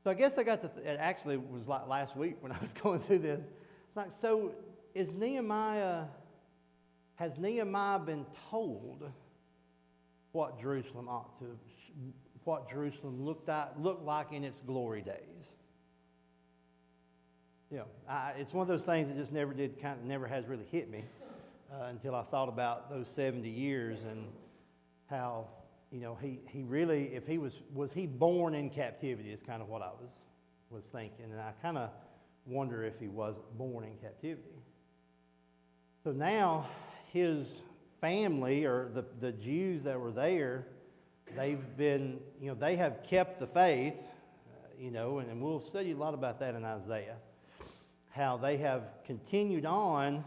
So I guess I got to, it actually was like last week when I was going through this. It's like, so has Nehemiah been told what Jerusalem what Jerusalem looked like in its glory days? You know, it's one of those things that just never has really hit me until I thought about those 70 years and how, you know, he really, if he was he born in captivity is kind of what I was thinking. And I kind of wonder if he was born in captivity. So now his family, or the Jews that were there, they've been, you know, they have kept the faith, you know, and we'll study a lot about that in Isaiah, how they have continued on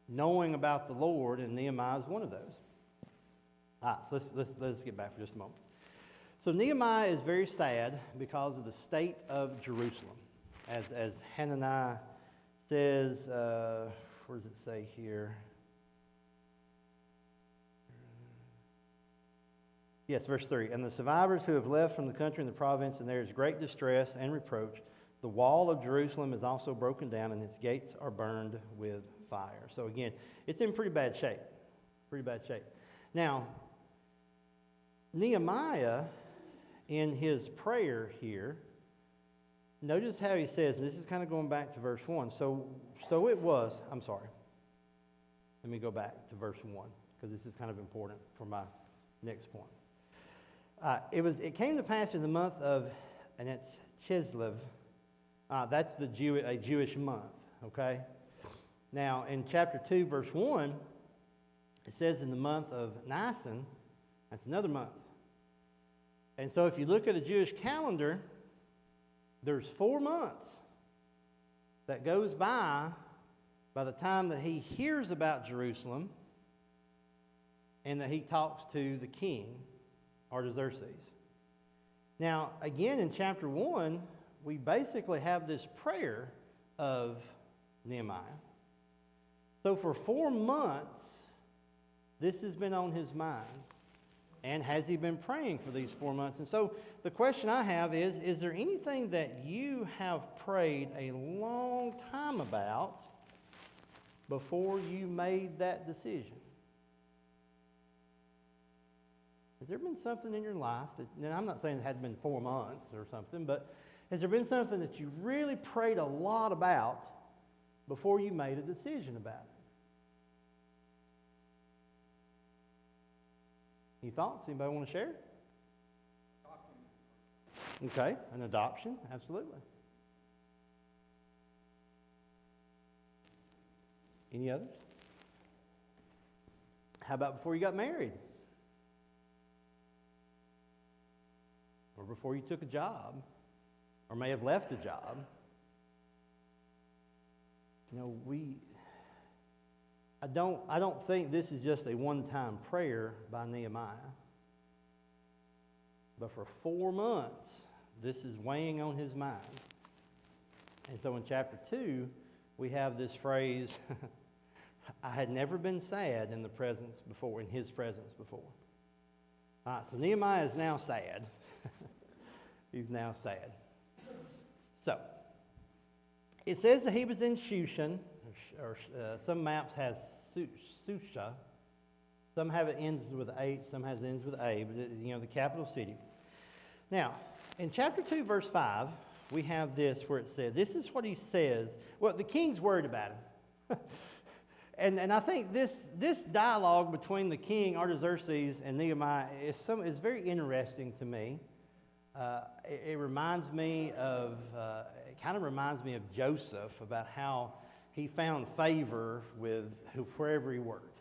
knowing about the Lord, and Nehemiah is one of those. All right, so let's get back for just a moment. So Nehemiah is very sad because of the state of Jerusalem. As Hananiah says, where does it say here? Yes, verse 3. And the survivors who have left from the country and the province, and there is great distress and reproach. The wall of Jerusalem is also broken down, and its gates are burned with fire. So again, it's in pretty bad shape. Pretty bad shape. Now, Nehemiah, in his prayer here, notice how he says, and this is kind of going back to verse 1. So it was, I'm sorry. Let me go back to verse 1, because this is kind of important for my next point. It came to pass in the month of, and it's Chislev. That's a Jewish month, okay? Now, in chapter 2, verse 1, it says in the month of Nisan, that's another month. And so if you look at a Jewish calendar, there's 4 months that goes by the time that he hears about Jerusalem and that he talks to the king, Artaxerxes. Now, again, in chapter 1, we basically have this prayer of Nehemiah. So for 4 months, this has been on his mind. And has he been praying for these 4 months? And so the question I have is there anything that you have prayed a long time about before you made that decision? Has there been something in your life that, and I'm not saying it had been 4 months or something, but has there been something that you really prayed a lot about before you made a decision about it? Any thoughts? Anybody want to share? Okay, an adoption, absolutely. Any others? How about before you got married? Or before you took a job? Or may have left a job? You know, I don't think this is just a one-time prayer by Nehemiah. But for 4 months, this is weighing on his mind. And so in chapter 2, we have this phrase, I had never been sad in his presence before. All right, so Nehemiah is now sad. He's now sad. So, it says that he was in Shushan, or some maps has Susha. Some have it ends with H, some has it ends with A, but you know, the capital city. Now, in chapter 2, verse 5, we have this where it says, this is what he says. Well, the king's worried about him. and I think this dialogue between the king, Artaxerxes, and Nehemiah is very interesting to me. It reminds me of, it kind of reminds me of Joseph, about how he found favor with wherever he worked.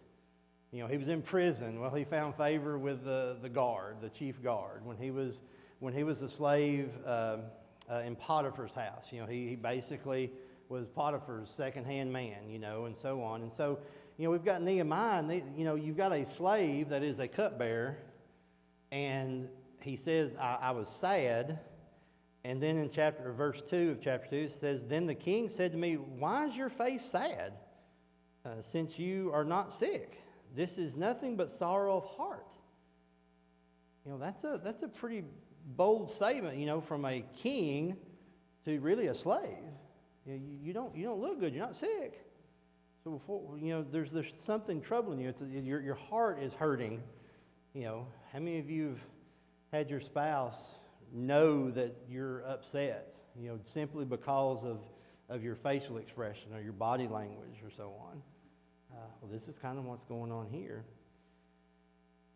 You know, he was in prison. Well, he found favor with the guard, the chief guard. When he was a slave in Potiphar's house, you know, he basically was Potiphar's second-hand man, you know, and so on. And so, you know, we've got Nehemiah, and you know, you've got a slave that is a cupbearer, and he says, I was sad. And then in verse 2 of chapter 2, it says, then the king said to me, why is your face sad, since you are not sick? This is nothing but sorrow of heart. You know, that's a pretty bold statement, you know, from a king to really a slave. You don't look good. You're not sick. So before, there's something troubling you. Your heart is hurting. How many of you have had your spouse know that you're upset? Simply because of your facial expression or your body language or so on. Well, this is kind of what's going on here.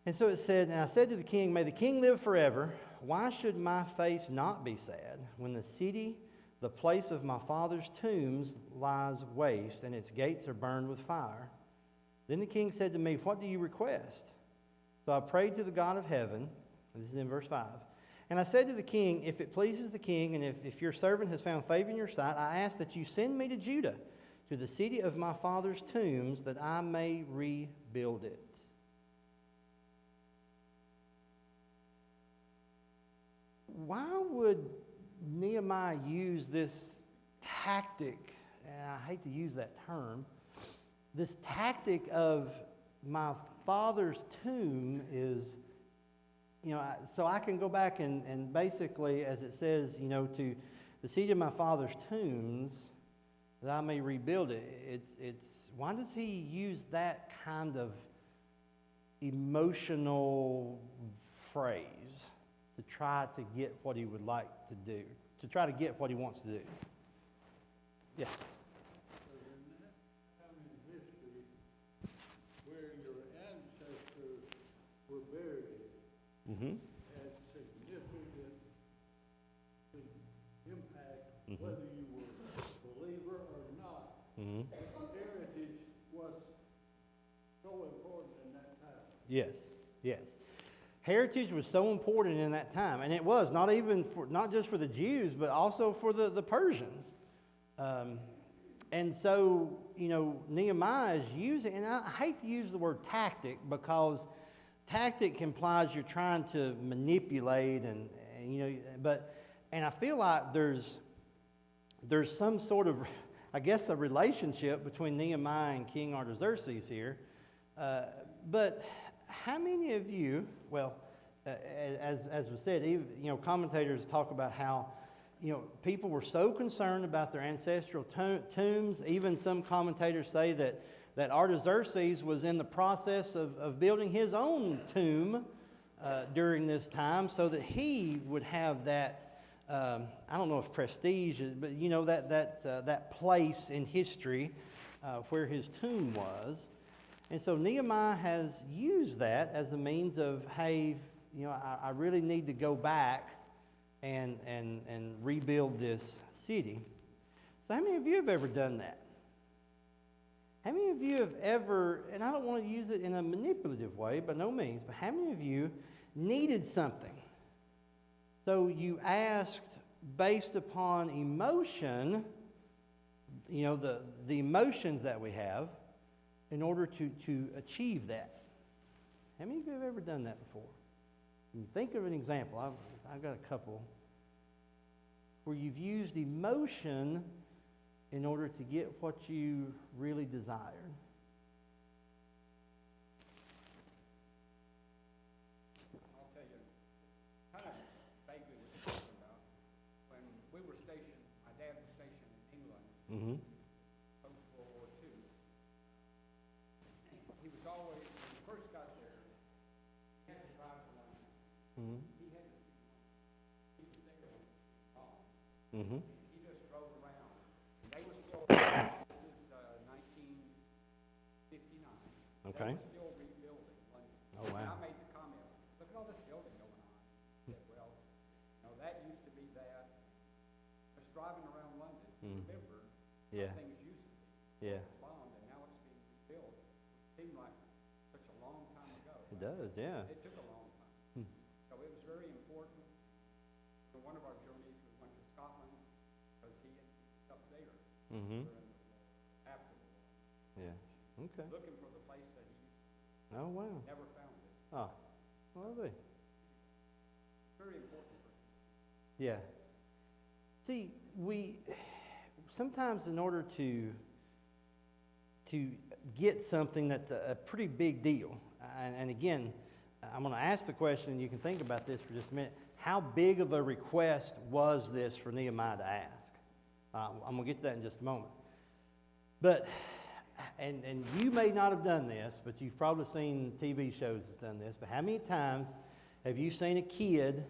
And so it said, and I said to the king, may the king live forever. Why should my face not be sad when the city, the place of my father's tombs, lies waste and its gates are burned with fire? Then the king said to me, what do you request? So I prayed to the God of heaven. This is in verse 5. And I said to the king, if it pleases the king, and if your servant has found favor in your sight, I ask that you send me to Judah, to the city of my father's tombs, that I may rebuild it. Why would Nehemiah use this tactic, and I hate to use that term, this tactic of my father's tomb is, so I can go back and basically, as it says, to the seat of my father's tombs, that I may rebuild it. It's why does he use that kind of emotional phrase to try to get what he would like to do, to try to get what he wants to do? Yeah. So in that time in history where your ancestors were buried had significant impact whether you were a believer or not. Heritage was so important in that time. Yes, yes. Heritage was so important in that time, and it was not just for the Jews, but also for the Persians. And so, Nehemiah is using, and I hate to use the word tactic because tactic implies you're trying to manipulate, and I feel like there's some sort of, I guess, a relationship between Nehemiah and King Artaxerxes here. But how many of you, well, as was said, even, commentators talk about how, people were so concerned about their ancestral tombs. Even some commentators say that Artaxerxes was in the process of building his own tomb during this time so that he would have that, I don't know if prestige, but that place in history where his tomb was. And so Nehemiah has used that as a means of, hey, I really need to go back and rebuild this city. So how many of you have ever done that? How many of you have ever, and I don't want to use it in a manipulative way, by no means, but how many of you needed something? So you asked based upon emotion, the emotions that we have, in order to achieve that. How many of you have ever done that before? And think of an example. I've got a couple where you've used emotion in order to get what you really desired. I'll tell you, kind of vaguely what you're talking about. When we were stationed, my dad was stationed in England. Post-World War II. He was always, when he first got there, he had to drive to London. He had to see one. He was there when it was wrong. He just drove around. And they were still, this is 1959. Okay. They were still rebuilding London. Oh, wow. And I made the comment, look at all this building going on. He said, well, that used to be that. Just driving around London, remember, Yeah. things used to be. Yeah. Bombed, and now it's being rebuilt. It seemed like such a long time ago. It does, yeah. It took a long time. So it was very important. For one of our journeys, we went to Scotland because he had up there during the war, after the war. Yeah. Okay. Looking for the place that he Oh, wow. never found it. Oh, well, they. Very important for him. Yeah. See, we sometimes in order to get something that's a pretty big deal, and again, I'm going to ask the question, and you can think about this for just a minute. How big of a request was this for Nehemiah to ask? I'm going to get to that in just a moment. But, and you may not have done this, but you've probably seen TV shows that's done this, but how many times have you seen a kid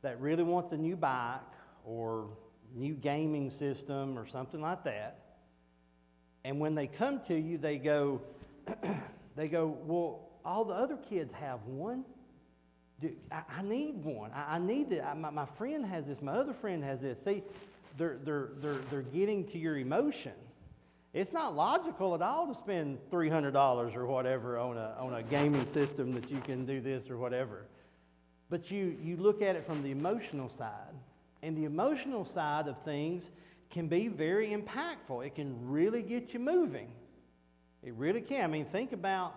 that really wants a new bike or new gaming system or something like that, and when they come to you, they go, well, all the other kids have one. I need one. I need it. My friend has this. My other friend has this. See, they're getting to your emotion. It's not logical at all to spend $300 or whatever on a gaming system that you can do this or whatever. But you look at it from the emotional side. And the emotional side of things can be very impactful. It can really get you moving. It really can. I mean, think about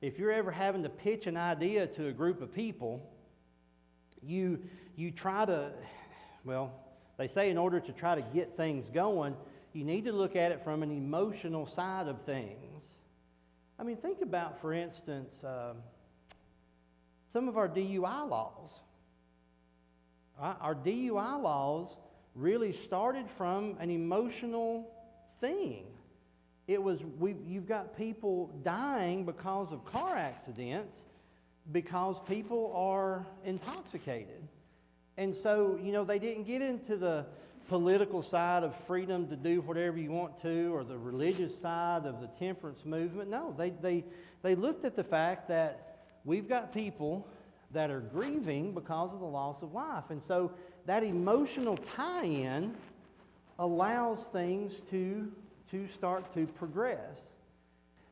if you're ever having to pitch an idea to a group of people, you try to, well, they say in order to try to get things going, you need to look at it from an emotional side of things. I mean, think about, for instance, some of our DUI laws. Our DUI laws really started from an emotional thing. It was, you've got people dying because of car accidents because people are intoxicated. And so, they didn't get into the political side of freedom to do whatever you want to, or the religious side of the temperance movement. No, they looked at the fact that we've got people that are grieving because of the loss of life. And so that emotional tie-in allows things to start to progress.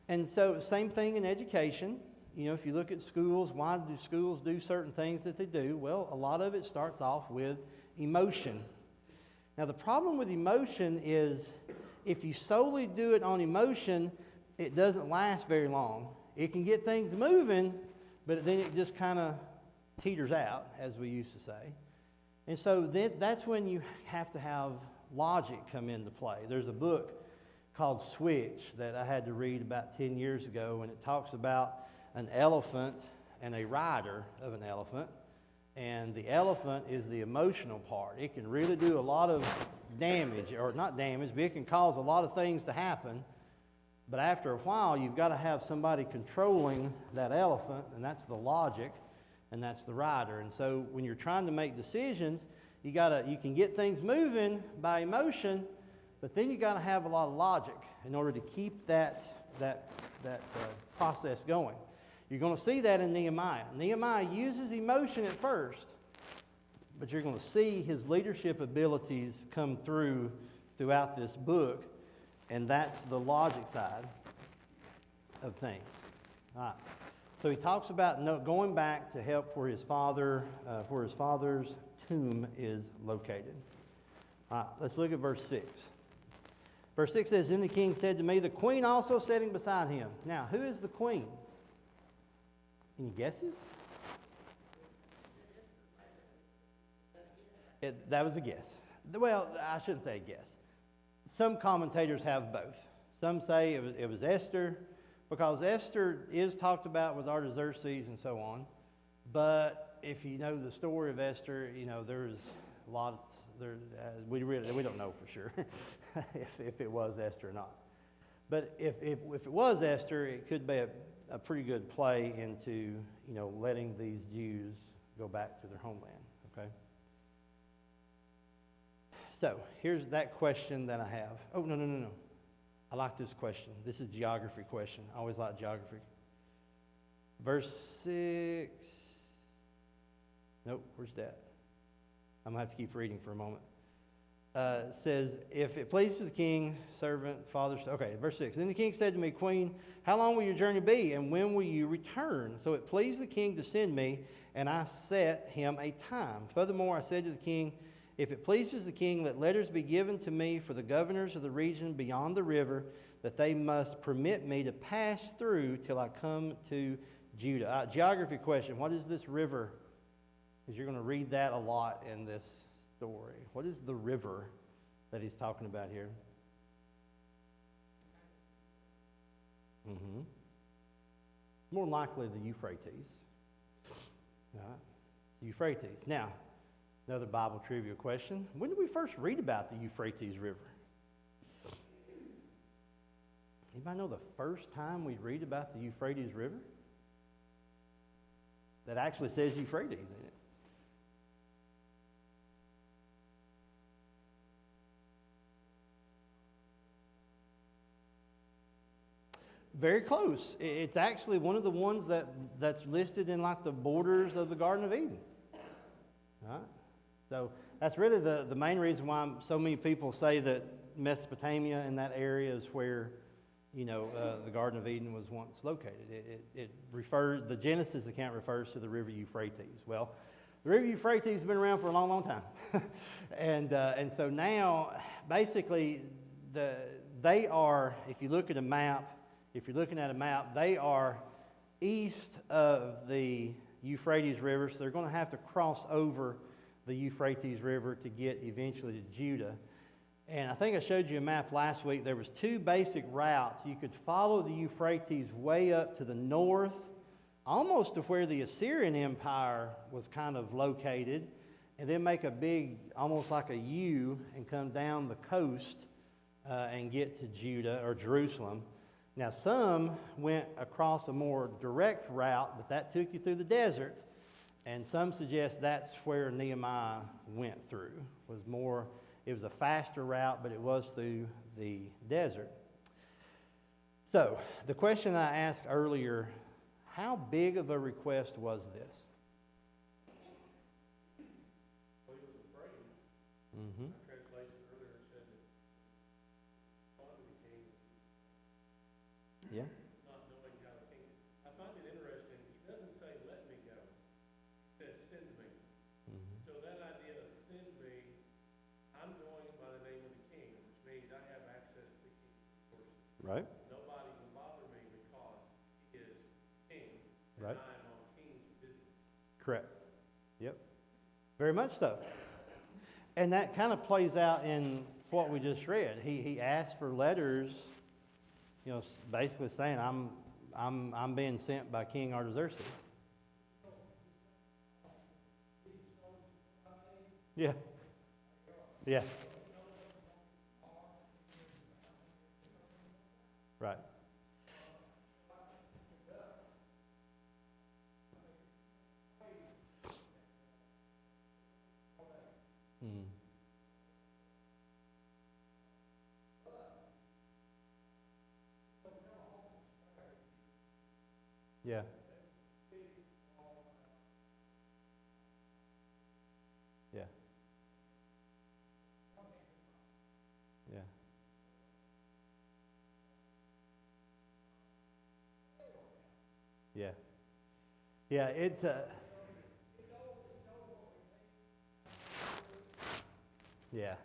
And so same thing in education. If you look at schools, why do schools do certain things that they do? Well, a lot of it starts off with emotion. Now, the problem with emotion is if you solely do it on emotion, it doesn't last very long. It can get things moving, but then it just kind of teeters out, as we used to say. And so that's when you have to have logic come into play. There's a book called Switch that I had to read about 10 years ago, and it talks about an elephant and a rider of an elephant. And the elephant is the emotional part. It can really do a lot of damage, or not damage, but it can cause a lot of things to happen. But after a while, you've got to have somebody controlling that elephant, and that's the logic, and that's the rider. And so when you're trying to make decisions, you can get things moving by emotion, but then you got to have a lot of logic in order to keep that process going. You're going to see that in Nehemiah. Nehemiah uses emotion at first, but you're going to see his leadership abilities come throughout this book, and that's the logic side of things. All right. So he talks about going back to help where his father's tomb is located. All right, let's look at verse 6. Verse 6 says, "Then the king said to me, the queen also sitting beside him." Now, who is the queen? Any guesses? That was a guess. Well, I shouldn't say a guess. Some commentators have both. Some say it was Esther, because Esther is talked about with Artaxerxes and so on. But if you know the story of Esther, there's a lot of, we don't know for sure if it was Esther or not. But if it was Esther, it could be a pretty good play into, letting these Jews go back to their homeland, okay? So, here's that question that I have. Oh, no. I like this question. This is a geography question. I always like geography. Verse 6. Nope, where's that? I'm going to have to keep reading for a moment. Says, "If it pleases the king, servant, father..." Okay, verse 6. "Then the king said to me, Queen, how long will your journey be, and when will you return? So it pleased the king to send me, and I set him a time. Furthermore, I said to the king, if it pleases the king, let letters be given to me for the governors of the region beyond the river, that they must permit me to pass through till I come to Judah." Geography question, what is this river? Because you're going to read that a lot in this story. What is the river that he's talking about here? More likely the Euphrates. All right. Euphrates. Now, another Bible trivia question. When did we first read about the Euphrates River? Anybody know the first time we read about the Euphrates River? That actually says Euphrates in it. Very close. It's actually one of the ones that's listed in like the borders of the Garden of Eden. All right? So that's really the main reason why so many people say that Mesopotamia and that area is where, the Garden of Eden was once located. The Genesis account refers to the river Euphrates. Well, the river Euphrates has been around for a long, long time. and so now, basically, they are, if you're looking at a map, they are east of the Euphrates River, so they're going to have to cross over the Euphrates River to get eventually to Judah. And I think I showed you a map last week. There was two basic routes. You could follow the Euphrates way up to the north, almost to where the Assyrian Empire was kind of located, and then make a big, almost like a U, and come down the coast and get to Judah or Jerusalem. Now, some went across a more direct route, but that took you through the desert, and some suggest that's where Nehemiah went through. It was a faster route, but it was through the desert. So, the question I asked earlier, how big of a request was this? Well, he was afraid. Mm-hmm. My translation earlier said that God became Yeah. not knowing how the king. I find it interesting. He doesn't say, let me go. He says, send me. Mm-hmm. So that idea of send me, I'm going by the name of the king, which means I have access to the king's resources. Right. Nobody can bother me because he is king, and Right. I am on king's business. Correct. Yep. Very much so. And that kind of plays out in what we just read. He asked for letters, basically saying, I'm being sent by King Artaxerxes. Yeah. Yeah. Right. Mm. Yeah. Yeah. Yeah. Yeah. Yeah, yeah.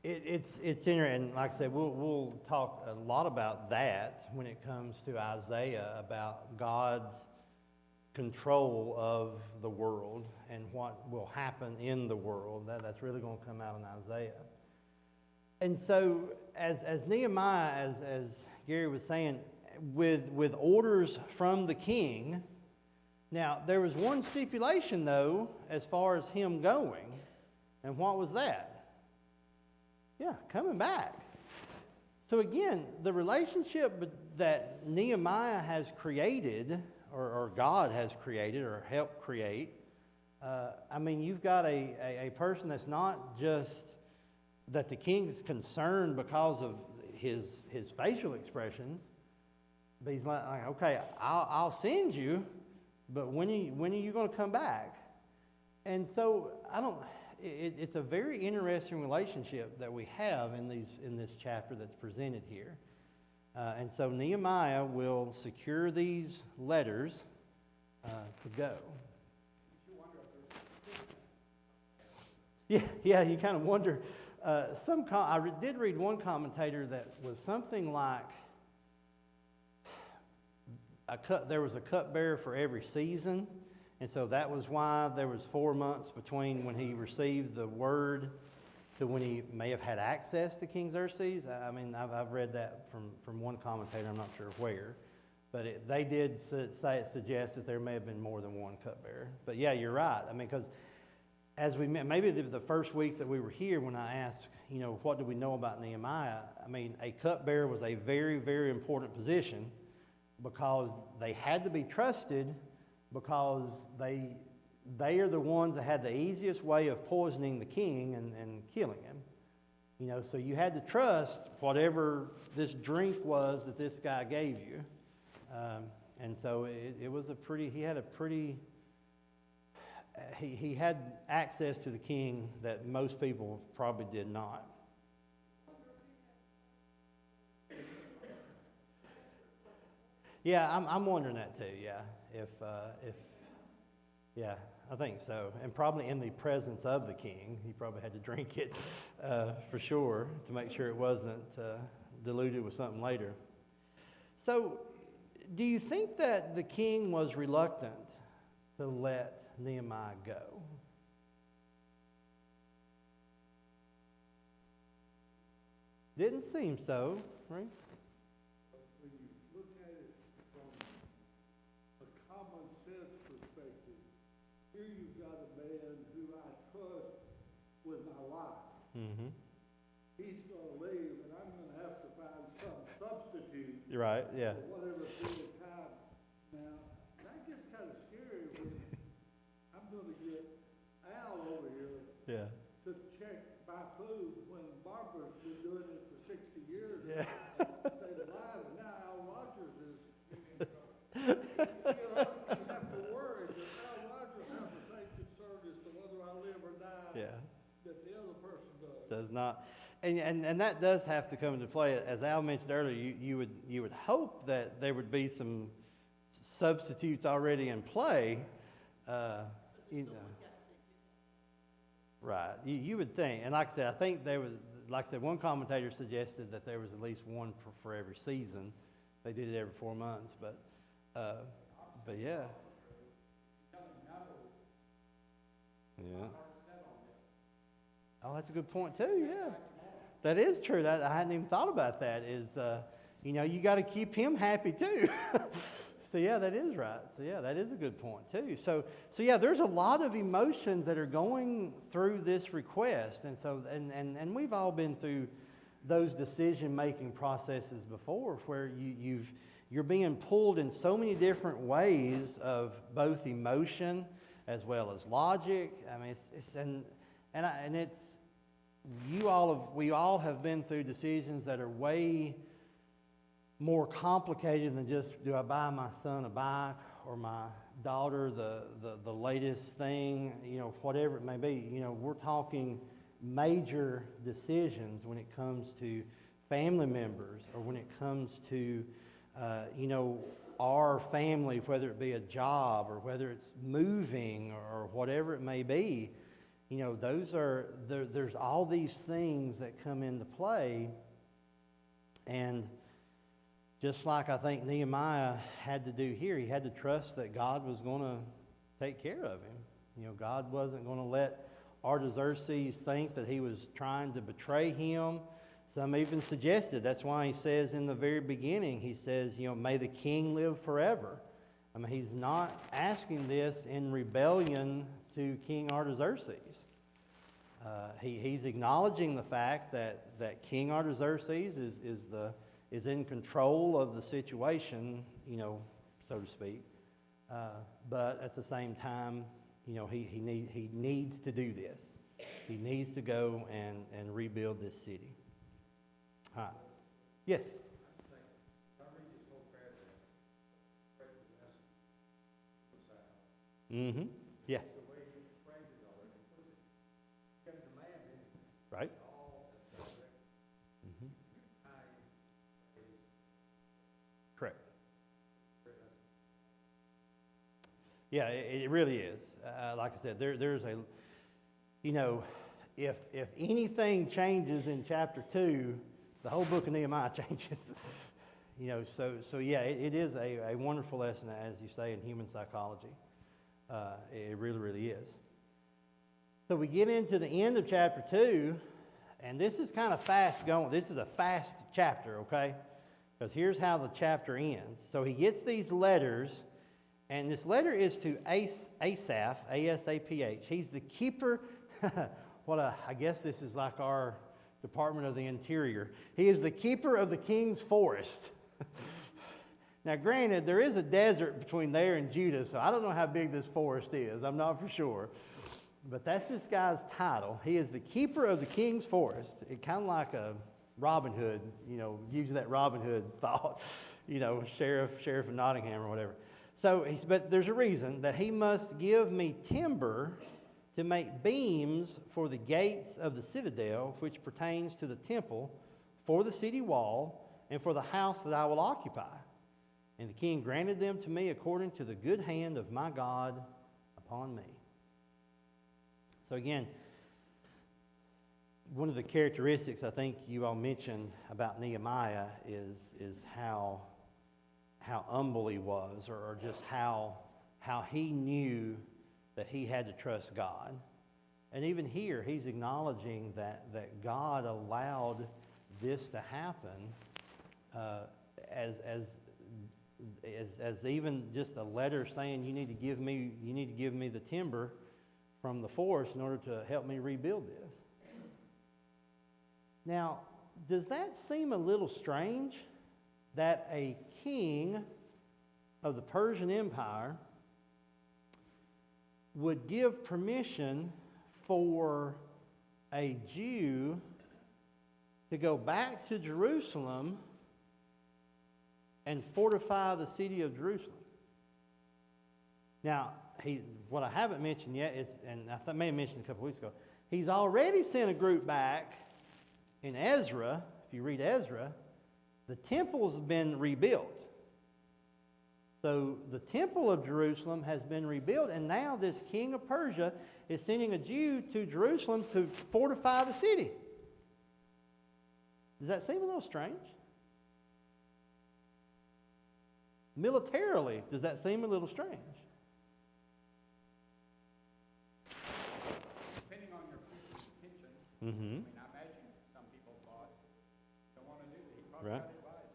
It's interesting. Like I said, we'll talk a lot about that when it comes to Isaiah, about God's control of the world and what will happen in the world. That's really going to come out in Isaiah. And so, as Nehemiah, as Gary was saying, with orders from the king. Now, there was one stipulation, though, as far as him going. And what was that? Yeah, coming back. So again, the relationship that Nehemiah has created, or God has created, or helped create, you've got a person that's not just that the king's concerned because of his facial expressions, but he's like, okay, I'll send you, but when are you going to come back? And so it's a very interesting relationship that we have in this chapter that's presented here. And so Nehemiah will secure these letters to go. You wonder if there's a system. Yeah, you kind of wonder. I did read one commentator that was something like there was a cupbearer for every season. And so that was why there was 4 months between when he received the word to when he may have had access to King Xerxes. I've read that from one commentator, I'm not sure where. But they did suggest that there may have been more than one cupbearer. But yeah, you're right. I mean, because as we met, maybe the first week that we were here, when I asked, what do we know about Nehemiah? I mean, a cupbearer was a very, very important position because they had to be trusted, because they are the ones that had the easiest way of poisoning the king and killing him. So you had to trust whatever this drink was that this guy gave you. And so it was he had access to the king that most people probably did not. Yeah, I'm wondering that too. Yeah, yeah, I think so, and probably in the presence of the king, he probably had to drink it for sure to make sure it wasn't diluted with something later. So, do you think that the king was reluctant to let Nehemiah go? Didn't seem so, right? When you look at it from a common sense perspective, here you've got a man who I trust with my life. Mm-hmm. He's going to leave, and I'm going to have to find some substitute. You're right, yeah. For whatever period of time. Now, that gets kind of scary when I'm going to get Al over here Yeah. to check my food when Barbara's been doing it for 60 years. Yeah. Stayed alive, and now Al Rogers is. You have to worry that Al Rogers has the same concern as to whether I live or die Yeah. that the other person does. Does not. And that does have to come into play. As Al mentioned earlier, you would hope that there would be some substitutes already in play. Right. You would think. And like I said, I think there was, like I said, one commentator suggested that there was at least one for every season. They did it every 4 months, but yeah. Yeah. Oh, that's a good point too. Yeah. That is true. That I hadn't even thought about that. Is you got to keep him happy too. So yeah, that is right. So yeah, that is a good point too. So yeah, there's a lot of emotions that are going through this request, and so and we've all been through those decision-making processes before, where you're being pulled in so many different ways of both emotion as well as logic. I mean, it's we all have been through decisions that are way more complicated than just, do I buy my son a bike or my daughter the latest thing, whatever it may be. We're talking major decisions when it comes to family members, or when it comes to our family, whether it be a job or whether it's moving or whatever it may be. There's all these things that come into play. And just like I think Nehemiah had to do here, he had to trust that God was going to take care of him. God wasn't going to let Artaxerxes think that he was trying to betray him. Some even suggested, that's why he says in the very beginning, he says, may the king live forever. I mean, he's not asking this in rebellion to King Artaxerxes. He's acknowledging the fact that King Artaxerxes is in control of the situation, so to speak. But at the same time, he needs to do this. He needs to go and rebuild this city. All right. Yes? Mm-hmm. Yeah. Right. Mm-hmm. Correct. Yeah, it really is. Like I said, there's a, if anything changes in chapter 2, the whole book of Nehemiah changes. So yeah, it is a wonderful lesson, as you say, in human psychology. It really, really is. So we get into the end of chapter 2, and this is kind of fast going. This is a fast chapter, okay? Because here's how the chapter ends. So he gets these letters, and this letter is to Asaph, A-S-A-P-H. He's the keeper. I guess this is like our Department of the Interior. He is the keeper of the king's forest. Now, granted, there is a desert between there and Judah, so I don't know how big this forest is. I'm not for sure. But that's this guy's title. He is the keeper of the king's forest. It kind of like a Robin Hood, using that Robin Hood thought, sheriff of Nottingham or whatever. So, but there's a reason that he must give me timber to make beams for the gates of the citadel, which pertains to the temple, for the city wall, and for the house that I will occupy. And the king granted them to me according to the good hand of my God upon me. So again, one of the characteristics I think you all mentioned about Nehemiah is how humble he was, or just how he knew that he had to trust God. And even here, he's acknowledging that God allowed this to happen as even just a letter saying you need to give me the timber from the forest in order to help me rebuild this. Now, does that seem a little strange that a king of the Persian Empire would give permission for a Jew to go back to Jerusalem and fortify the city of Jerusalem? Now, what I haven't mentioned yet is, and I may have mentioned a couple weeks ago, he's already sent a group back in Ezra. If you read Ezra, the temple's been rebuilt. So the temple of Jerusalem has been rebuilt, and now this king of Persia is sending a Jew to Jerusalem to fortify the city. Does that seem a little strange? Militarily, does that seem a little strange? Depending on your people's intention, Mm-hmm. I imagine some people thought, don't want to do that. He probably Right. got advice.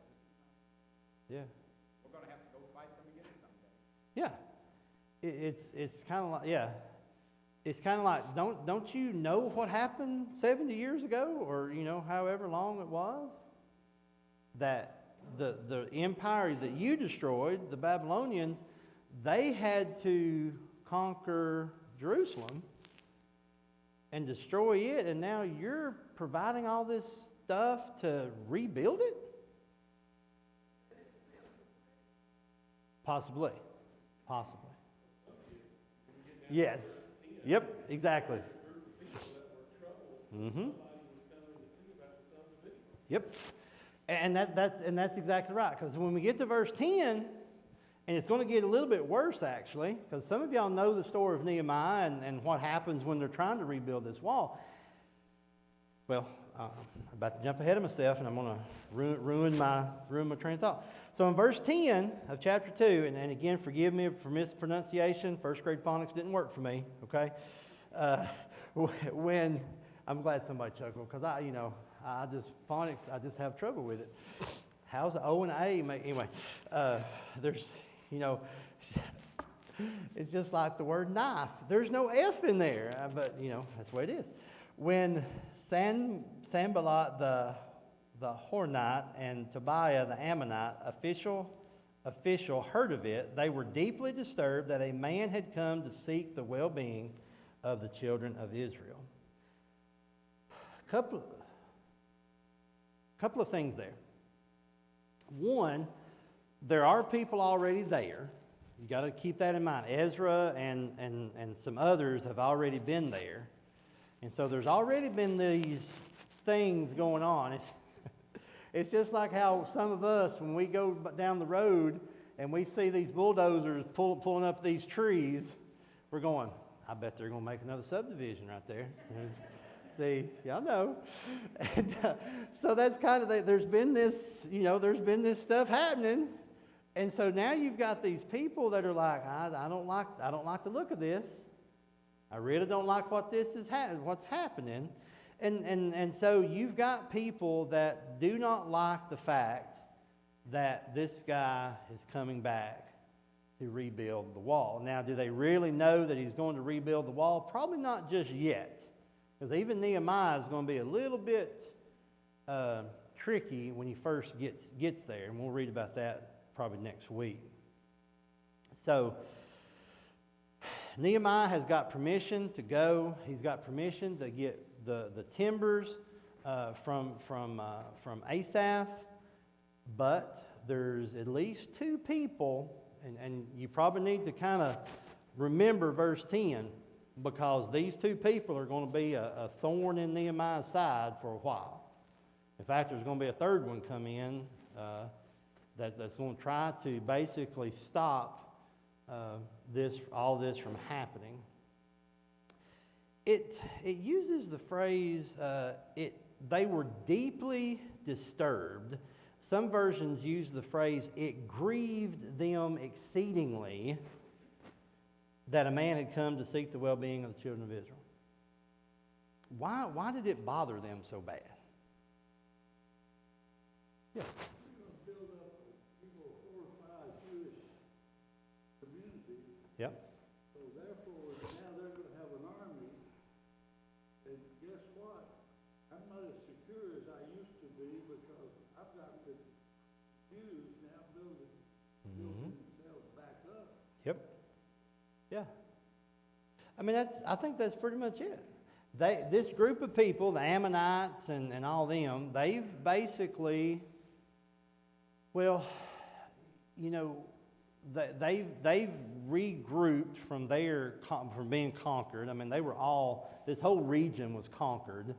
Yeah. We're going to have to go fight them again someday. Yeah. It's kind of like, yeah. It's kind of like, don't you know what happened 70 years ago, or however long it was, that the empire that you destroyed, the Babylonians, they had to conquer Jerusalem and destroy it, and now you're providing all this stuff to rebuild it? Possibly. Yes. Yep, exactly. Mm-hmm. Yep. And that's exactly right. Because when we get to verse 10, and it's going to get a little bit worse actually, because some of y'all know the story of Nehemiah and what happens when they're trying to rebuild this wall. Well, I'm about to jump ahead of myself, and I'm going to ruin my train of thought. So in verse 10 of chapter 2, and again, forgive me for mispronunciation. First grade phonics didn't work for me, okay? When, I'm glad somebody chuckled, because I just have trouble with it. How's the O and A make, anyway, there's, it's just like the word knife. There's no F in there, but, that's the way it is. When Sanballat the Horonite and Tobiah the Ammonite official heard of it, they were deeply disturbed that a man had come to seek the well-being of the children of Israel. Couple of things there. One, there are people already there. You got to keep that in mind. Ezra and some others have already been there. And so there's already been these things going on. It's just like how some of us, when we go down the road and we see these bulldozers pulling up these trees, we're going, I bet they're going to make another subdivision right there. See, y'all know. And so that's kind of, there's been this stuff happening. And so now you've got these people that are like, I don't like the look of this. I really don't like what's happening. And so you've got people that do not like the fact that this guy is coming back to rebuild the wall. Now, do they really know that he's going to rebuild the wall? Probably not just yet, because even Nehemiah is going to be a little bit tricky when he first gets there, and we'll read about that probably next week. So, Nehemiah has got permission to go. He's got permission to get the timbers from Asaph, but there's at least two people, and you probably need to kind of remember verse 10, because these two people are going to be a thorn in Nehemiah's side for a while. In fact, there's going to be a third one come in that's going to try to basically stop all this from happening. It uses the phrase, they were deeply disturbed. Some versions use the phrase, it grieved them exceedingly that a man had come to seek the well-being of the children of Israel. Why did it bother them so bad? Yeah. You're going to build up a fortified Jewish community. Yep. So therefore, now they're going to have an army. And guess what? I'm not as secure as I used to be, because I've got the Jews now building themselves back up. Yep. Yeah. I mean, I think that's pretty much it. This group of people, the Ammonites and all them, they've basically, well, you know, they've regrouped from being conquered. I mean, this whole region was conquered,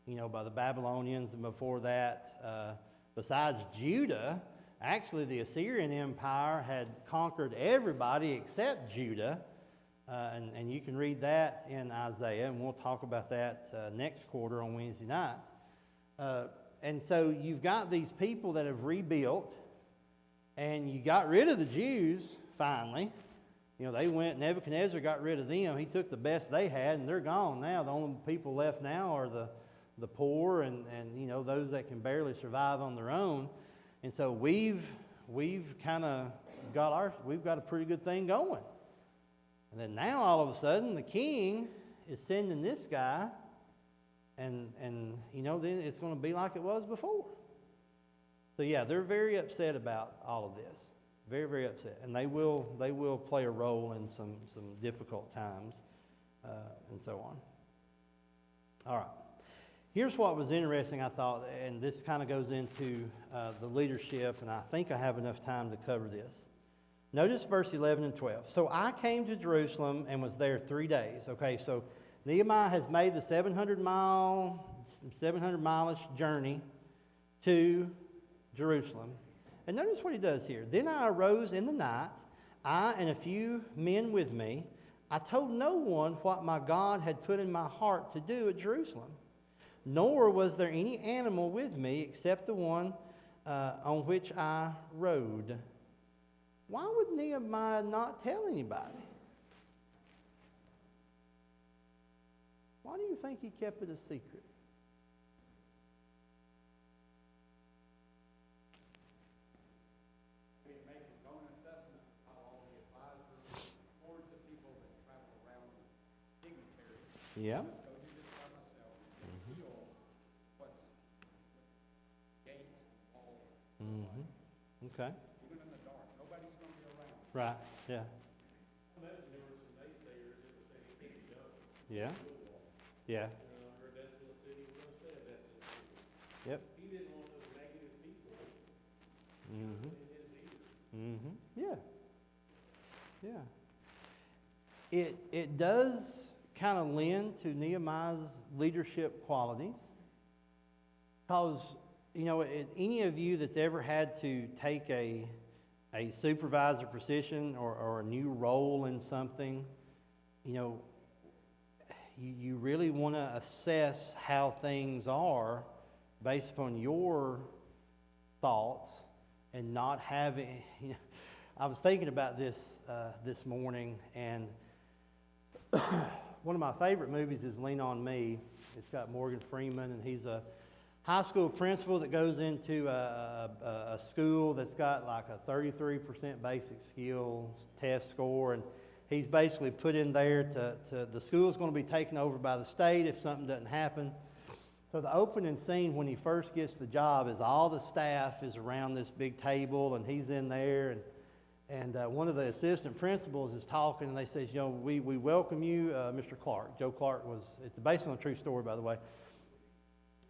you know, by the Babylonians, and before that, besides Judah, actually the Assyrian Empire had conquered everybody except Judah, and you can read that in Isaiah, and we'll talk about that next quarter on Wednesday nights. And so you've got these people that have rebuilt, and you got rid of the Jews, finally. You know, they went, Nebuchadnezzar got rid of them. He took the best they had, and they're gone now. The only people left now are the poor and you know, those that can barely survive on their own. And so we've kind of we've got a pretty good thing going. And then now all of a sudden the king is sending this guy, and you know, then it's going to be like it was before. So yeah, they're very upset about all of this. Very, very upset. And they will play a role in some difficult times and so on. All right. Here's what was interesting, I thought, and this kind of goes into the leadership, and I think I have enough time to cover this. Notice verse 11 and 12. So I came to Jerusalem and was there 3 days. Okay, so Nehemiah has made the 700-mile-ish journey to Jerusalem. And notice what he does here. Then I arose in the night, I and a few men with me. I told no one what my God had put in my heart to do at Jerusalem. Nor was there any animal with me except the one on which I rode. Why would Nehemiah not tell anybody? Why do you think he kept it a secret? Make his own assessment of all the advisors, hordes of people that travel around, dignitaries. Yeah. Just go do this by myself and feel what's gates and walls. Okay. Even in the dark, nobody's going to be around. Right. Yeah. I imagine there were some naysayers that were saying he can't go. Yeah. We'll walk. Yeah. Her desolate city, we're going to stay a desolate city. Yep. He didn't want those negative people Mm-hmm. in his ear. Mm-hmm. Yeah. Yeah. It does kind of lend to Nehemiah's leadership qualities, because, you know, any of you that's ever had to take a supervisor position or a new role in something, you know, you really want to assess how things are based upon your thoughts and not having, you know, I was thinking about this this morning, and one of my favorite movies is Lean on Me. It's got Morgan Freeman, and he's a high school principal that goes into a school that's got like a 33% basic skills test score, and he's basically put in there the school's going to be taken over by the state if something doesn't happen. So the opening scene when he first gets the job is all the staff is around this big table, and he's in there, and one of the assistant principals is talking, and they say, you know, we welcome you, Mr. Clark. Joe Clark it's based on a true story, by the way.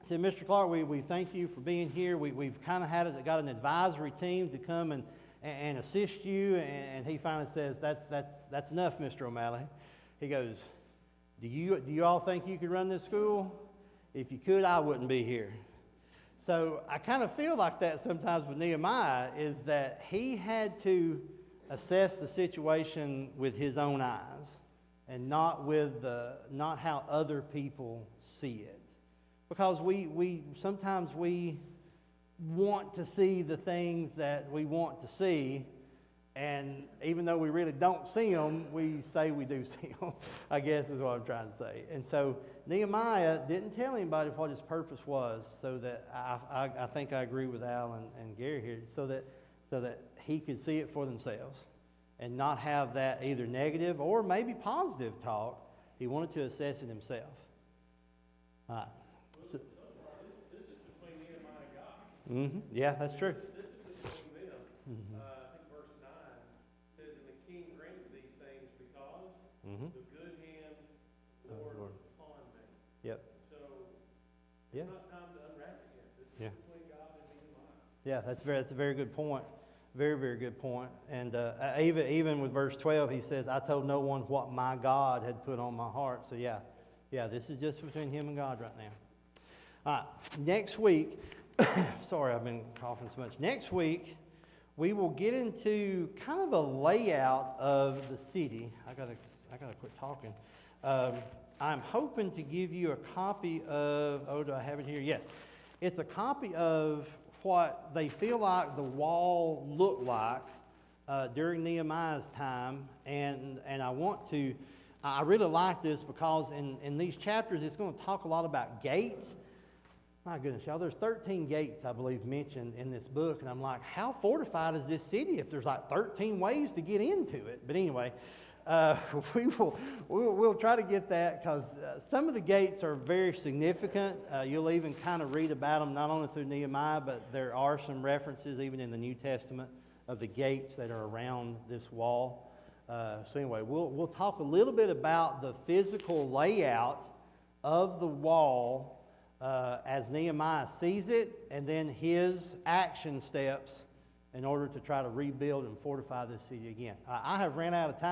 He said, Mr. Clark, we thank you for being here. We've kind of got an advisory team to come and assist you. And he finally says, that's enough, Mr. O'Malley. He goes, do you all think you could run this school? If you could, I wouldn't be here. So I kind of feel like that sometimes with Nehemiah, is that he had to assess the situation with his own eyes and not how other people see it. Because sometimes we want to see the things that we want to see, and even though we really don't see them, we say we do see them, I guess is what I'm trying to say. And so Nehemiah didn't tell anybody what his purpose was, so that I think I agree with Al and Gary here, so that he could see it for themselves and not have that either negative or maybe positive talk. He wanted to assess it himself. All right. This is between Nehemiah and God. Mm-hmm. Yeah, that's true. This is between them. Mm-hmm. I think verse 9 says, and the king granted these things because Mm-hmm. the good hand of the Oh, Lord Lord. was upon me. Yep. So Yeah. it's not time to unwrap it yet. This Yeah. is between God and Nehemiah. Yeah, that's a very good point. Very, very good point. And even with verse 12, he says, I told no one what my God had put on my heart. So yeah, this is just between him and God right now. All right, next week, sorry, I've been coughing so much. Next week, we will get into kind of a layout of the city. I gotta quit talking. I'm hoping to give you a copy of, do I have it here? Yes. It's a copy of what they feel like the wall looked like during Nehemiah's time. And I really like this because in these chapters, it's going to talk a lot about gates. My goodness, y'all, there's 13 gates, I believe, mentioned in this book. And I'm like, how fortified is this city if there's like 13 ways to get into it? But anyway, we'll try to get that, because some of the gates are very significant. You'll even kind of read about them not only through Nehemiah, but there are some references even in the New Testament of the gates that are around this wall. So anyway, we'll talk a little bit about the physical layout of the wall as Nehemiah sees it, and then his action steps in order to try to rebuild and fortify this city again. I have ran out of time.